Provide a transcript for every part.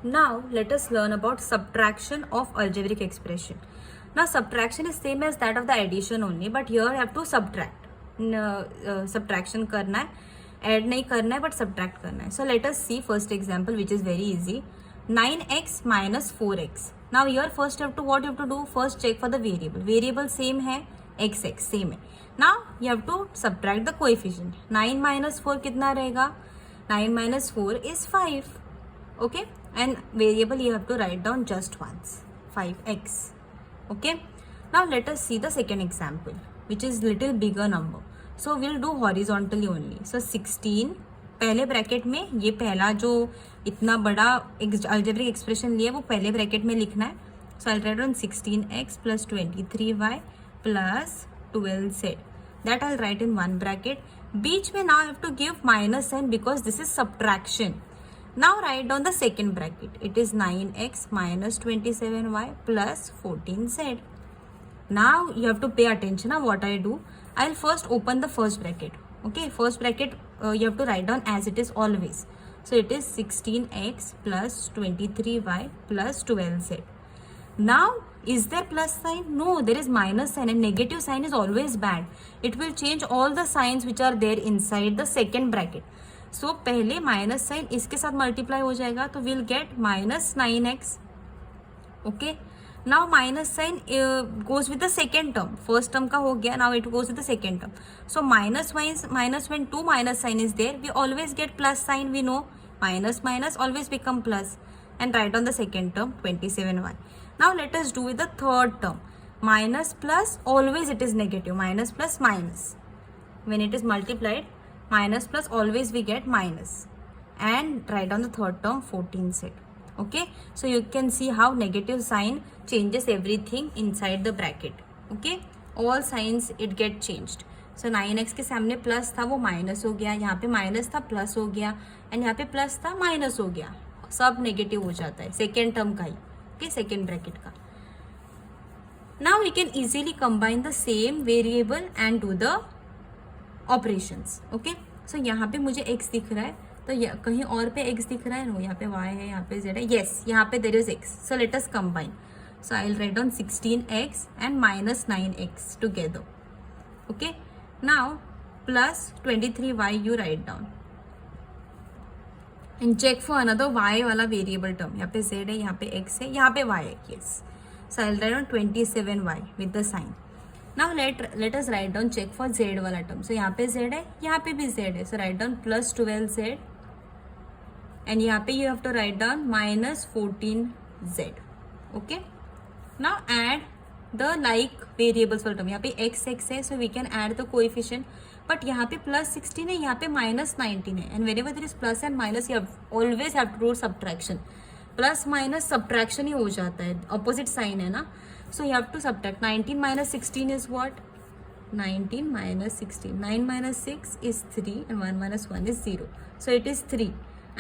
Now let us learn about subtraction of algebraic expression. Now subtraction is same as that of the addition only, but here you have to subtract. Subtraction करना है, add नहीं करना है, but subtract करना है. So let us see first example, which is very easy. 9x minus 4x. Now here first you have to, what you have to do? First check for the variable. Variable same है, x same है. Now you have to subtract the coefficient. 9 minus 4 कितना रहेगा? 9 minus 4 is 5. Okay, and variable you have to write down just once, 5x. Okay, now let us see the second example, which is little bigger number. So we'll do horizontally only. So 16 पहले bracket में, ये पहला जो इतना बड़ा algebraic expression लिया वो पहले ब्रैकेट में लिखना है. So I'll write down 16x plus 23y plus 12z. That I'll write in one bracket. बीच में now I have to give minus sign because this is subtraction. Now write down the second bracket. It is 9x minus 27y plus 14z. Now you have to pay attention now what I do. I'll first open the first bracket. Okay, first bracket you have to write down as it is always. So it is 16x plus 23y plus 12z. Now is there plus sign? No, there is minus sign, and negative sign is always bad. It will change all the signs which are there inside the second bracket. So पहले minus sign इसके साथ multiply हो जाएगा तो will get minus 9x. Okay, now minus sign goes with the second term. First term का हो गया, now it goes with the second term. So minus when two minus sign is there we always get plus sign. We know minus minus always become plus. And write on the second term 27y. Now let us do with the third term. Minus plus always it is negative. Minus plus minus when it is multiplied, minus plus always we get minus. And write down the third term 14z. Okay, so you can see how negative sign changes everything inside the bracket. Okay, all signs it get changed. So 9x के सामने plus था वो minus हो गया, यहाँ पे minus था plus हो गया, एंड यहाँ पे प्लस था माइनस हो गया. सब नेगेटिव हो जाता है सेकेंड टर्म का ही. ओके, सेकेंड ब्रैकेट का. Now we can easily combine the same variable and do the operations. Okay, so यहाँ पे मुझे x दिख रहा है, तो कहीं और पे x दिख रहा है? नो, यहाँ पे y है, यहाँ पे z है. यस, यहाँ पे there is x. So let us combine. So I will write down 16x and minus 9x together. Okay, now plus 23y you write down and check for another y वाला variable term. यहाँ पे z है, यहाँ पे x है, यहाँ पे y है. Yes, so I will write down 27y with the sign. Now let us write down check for z वाला टर्म. So यहाँ पे z है, यहाँ पे भी z है. So write down plus 12z and यहाँ पे you have to write down minus 14z. Okay. Now add the like variables वाला टर्म. यहाँ पे x है, so we can add the coefficient. But यहाँ पे plus 16 है, यहाँ पे minus 19 है. And whenever there is plus and minus, you always have to do subtraction. Plus minus subtraction ही हो जाता है, ऑपोजिट साइन है ना. So you have to subtract. 19 minus 16 is what? 19 minus 16. 9 minus 6 is 3 and 1 minus 1 is 0. So it is 3.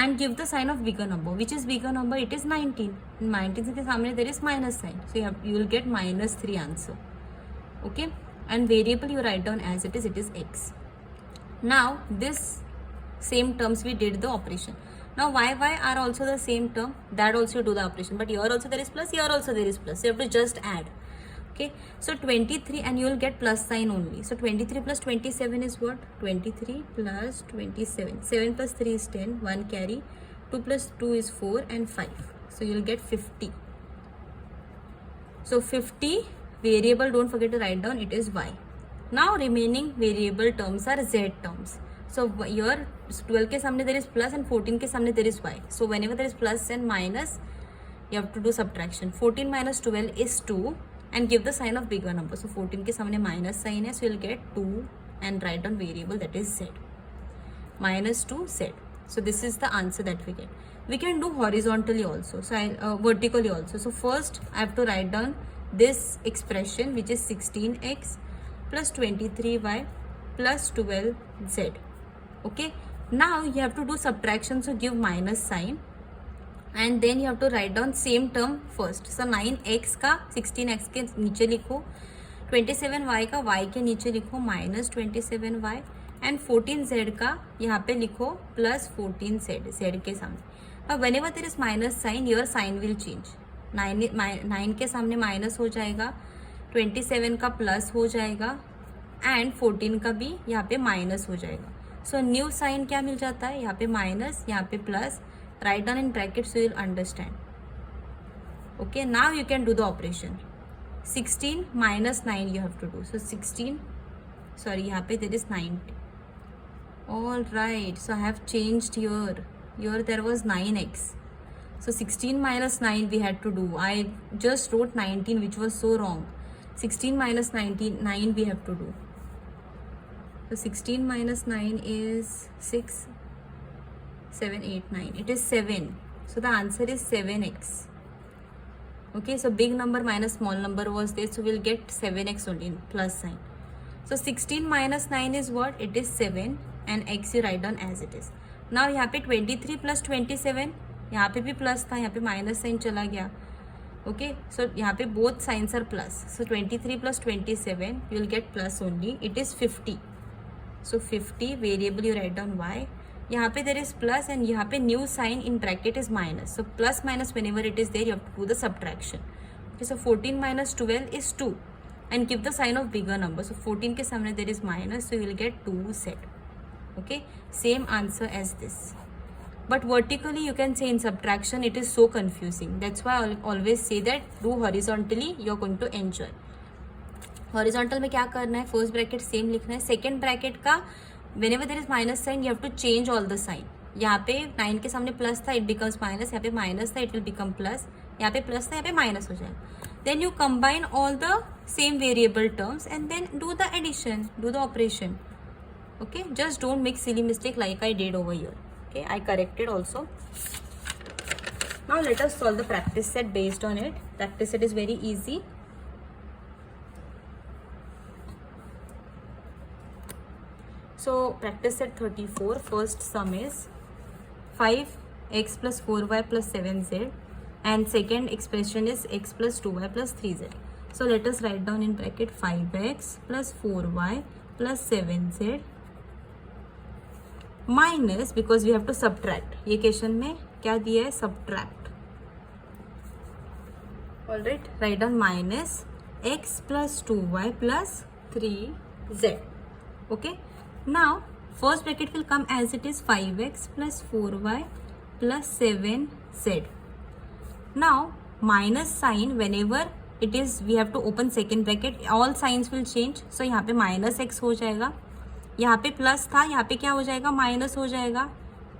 And give the sign of bigger number. Which is bigger number? It is 19. 19 के सामने there is minus sign. So you will get minus 3 answer. Okay. And variable you write down as it is x. Now this same terms we did the operation. Now y are also the same term, that also do the operation, but here also there is plus, here also there is plus. So you have to just add. Okay, so 23 and you will get plus sign only. So 23 plus 27 is what? 23 plus 27. 7 plus 3 is 10, 1 carry, 2 plus 2 is 4 and 5. So you will get 50. So 50 variable, don't forget to write down, it is y. Now remaining variable terms are z terms. So here 12 के सामने there is plus and 14 के सामने there is y. So whenever there is plus and minus, you have to do subtraction. 14 minus 12 is 2 and give the sign of bigger number. So 14 के सामने minus sign है, so you'll get 2 and write down variable that is z. Minus 2z. So this is the answer that we get. We can do horizontally also, so vertically also. So first I have to write down this expression, which is 16x plus 23y plus 12z. Okay, now you have to do subtraction, so give minus sign and then you have to write down same term first. So 9x का 16x के नीचे लिखो, 27y का y के नीचे लिखो minus 27y and 14z का यहाँ पे लिखो plus 14z, z के सामने. Now whenever there is minus sign, your sign will change. 9 के सामने माइनस हो जाएगा, 27 का प्लस हो जाएगा एंड 14 का भी यहाँ पे माइनस हो जाएगा. सो न्यू साइन क्या मिल जाता है, यहाँ पे माइनस, यहाँ पे plus. Write down in brackets, you will understand. Okay, now you can do the operation. 16 minus 9 you have to do. So 16, sorry, यहाँ पे there is 90. All right, so I have changed here. Here there was 9x. So 16 minus 9 we had to do. I just wrote 19, which was so wrong. 16 minus 9 we have to do. So 16 minus 9 is 6, 7, 8, 9. It is 7. So the answer is 7x. Okay, so big number minus small number was there, so we'll get 7x only in plus sign. So 16 minus 9 is what? It is 7 and x you write down as it is. Now यहाँ पे 23 plus 27, यहाँ पे भी plus था, यहाँ पे minus sign चला गया. ओके, सो यहाँ पे both signs are plus. So 23 plus 27 you will get plus only. It is 50. So 50 variable you write down y. यहाँ पे there is plus and यहाँ पे new sign in bracket is minus. So plus minus whenever it is there, you have to do the subtraction. Okay, so 14 minus 12 is 2 and give the sign of bigger number. So 14 के सामने there is minus, so you will get 2z. Okay, same answer as this. But vertically you can say in subtraction it is so confusing. That's why I always say that do horizontally, you are going to enjoy. Horizontal में क्या करना है, first bracket same लिखना है. Second bracket का whenever there is minus sign, you have to change all the sign. यहाँ पे 9 के सामने प्लस था, it becomes minus. यहाँ पे माइनस था, it will become plus. यहाँ पे प्लस था, यहाँ पे माइनस हो जाएगा. Then you combine all the same variable terms and then do the addition, do the operation. Okay, just don't make silly mistake like I did over here. Okay, I corrected also. Now let us solve the practice set based on it. Practice set is very easy. So practice set 34, first sum is 5x plus 4y plus 7z and second expression is x plus 2y plus 3z. So let us write down in bracket 5x plus 4y plus 7z minus, because we have to subtract. ये question में क्या दिया है, subtract. Alright, write down minus x plus 2y plus 3z. Okay. Now first bracket will come as it is 5x plus 4y plus 7z. Now minus sign whenever it is, we have to open second bracket, all signs will change. So यहाँ पे minus x हो जाएगा, यहाँ पे plus था, यहाँ पे क्या हो जाएगा, माइनस हो जाएगा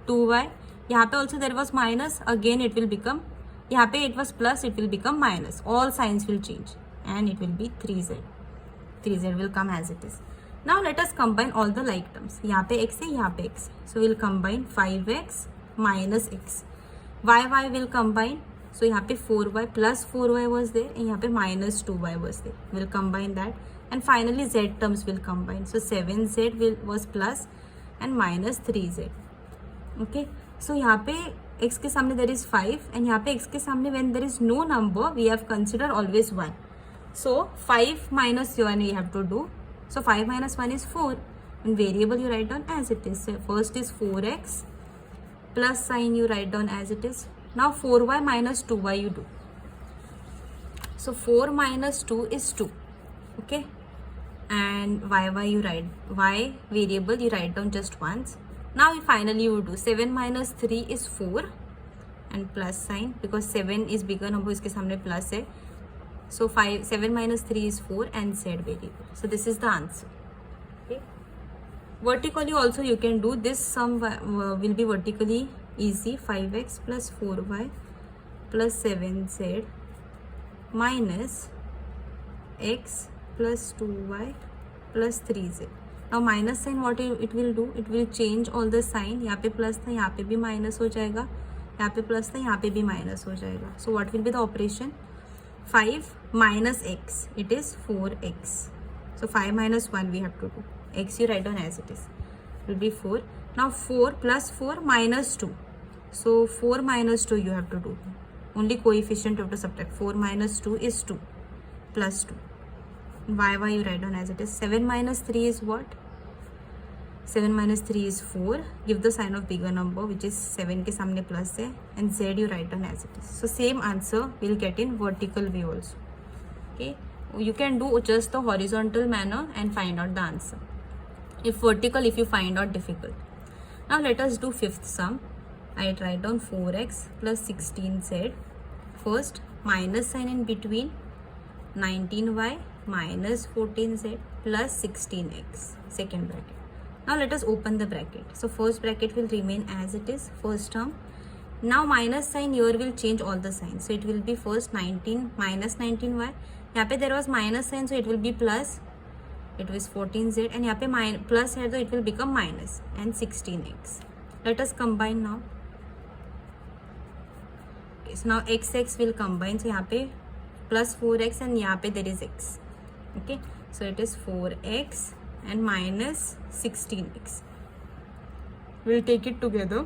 2y. यहाँ पे also there was minus, again it will become, यहाँ पे it was plus, it will become minus. All signs will change and it will be 3z. 3z will come as it is. Now let us combine all the like terms. यहाँ पे x है, यहाँ पे x है. So we'll combine 5x minus x. y will combine. So यहाँ पे 4y plus 4y was there and यहाँ पे minus 2y was there. We'll combine that. And finally z terms will combine. So 7z was plus and minus 3z. Okay. So यहाँ पे x के सामने there is 5 and यहाँ पे x के सामने when there is no number, we have considered always 1. So 5 minus 1 we have to do. So 5 minus 1 is 4 and variable you write down as it is. So first is 4x plus sign you write down as it is. Now 4y minus 2y you do. So 4 minus 2 is 2. Okay. And y you write, y variable you write down just once. Now finally you do 7 minus 3 is 4 and plus sign, because 7 is bigger number, इसके सामने plus है. So 7 minus 3 is 4 and z variable. So this is the answer. Okay. Vertically also you can do this. Sum will be vertically easy. 5x plus 4y plus 7z minus x plus 2y plus 3z. Now minus sign what it will do? It will change all the sign. यहाँ पे plus था, यहाँ पे भी minus हो जाएगा. यहाँ पे plus था, यहाँ पे भी minus हो जाएगा. So what will be the operation? 5 minus x, it is 4x. So 5 minus 1 we have to do. X you write down as it is. It will be 4. Now 4 plus 4 minus 2. So 4 minus 2 you have to do. Only coefficient you have to subtract. 4 minus 2 is 2 plus 2. Y you write down as it is. 7 minus 3 is what? 7 minus 3 is 4. Give the sign of bigger number, which is 7 के सामने plus है, and z you write down as it is. So same answer we'll get in vertical way also. Okay, you can do just the horizontal manner and find out the answer. If vertical, if you find out difficult. Now let us do fifth sum. I write down 4x plus 16z. First, minus sign in between, 19y minus 14z plus 16x. Second bracket. Now let us open the bracket. So first bracket will remain as it is, first term. Now minus sign here will change all the signs. So it will be first 19 minus 19y. यहाँ पे there was minus sign, so it will be plus. It was 14z, and यहाँ पे plus है तो it will become minus and 16x. Let us combine now. Okay, so now x will combine. So यहाँ पे plus 4x and यहाँ पे there is x. Okay, so it is 4x and minus 16x. We'll take it together.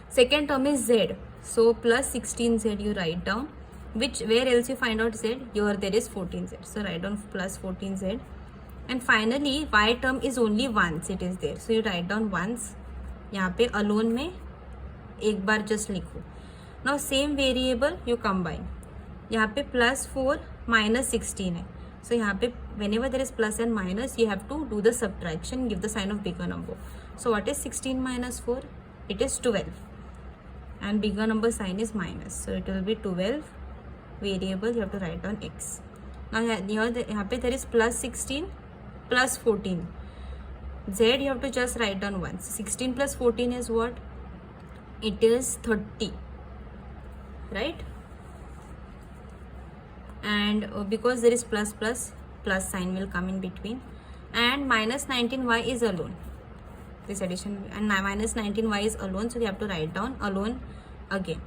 Second term is z. So plus 16z you write down. Where else you find out z? Here there is 14z. So write down plus 14z. And finally y term is only once it is there. So you write down once. यहाँ पे alone में एक बार just लिखो. Now same variable you combine. यहाँ पे plus 4 minus 16 है. So यहाँ पे whenever there is plus and minus you have to do the subtraction, give the sign of bigger number. So what is 16 minus 4? It is 12. And bigger number sign is minus. So it will be 12. Variable you have to write down x. Now यहाँ पे there is plus 16 plus 14. Z you have to just write down once. 16 plus 14 is what? It is 30. Right? And because there is plus sign will come in between, and minus 19y is alone. This addition, and minus 19y is alone, so we have to write down alone again.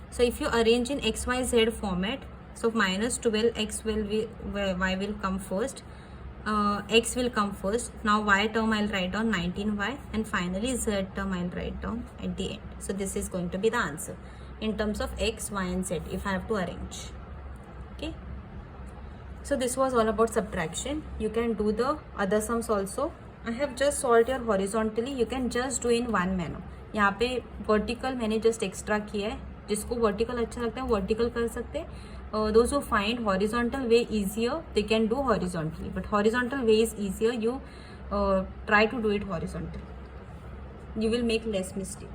So if you arrange in xyz format, so minus 12x y will come first, x will come first. Now y term I'll write down 19y, and finally z term I'll write down at the end. So this is going to be the answer in terms of x, y and z if I have to arrange. Okay. So this was all about subtraction. You can do the other sums also. I have just solved here horizontally. You can just do in one manner. यहाँ पे vertical मैंने just extra किया है. जिसको vertical अच्छा लगता है vertical कर सकते हैं. Those who find horizontal way easier, they can do horizontally. But horizontal way is easier. You try to do it horizontally. You will make less mistake.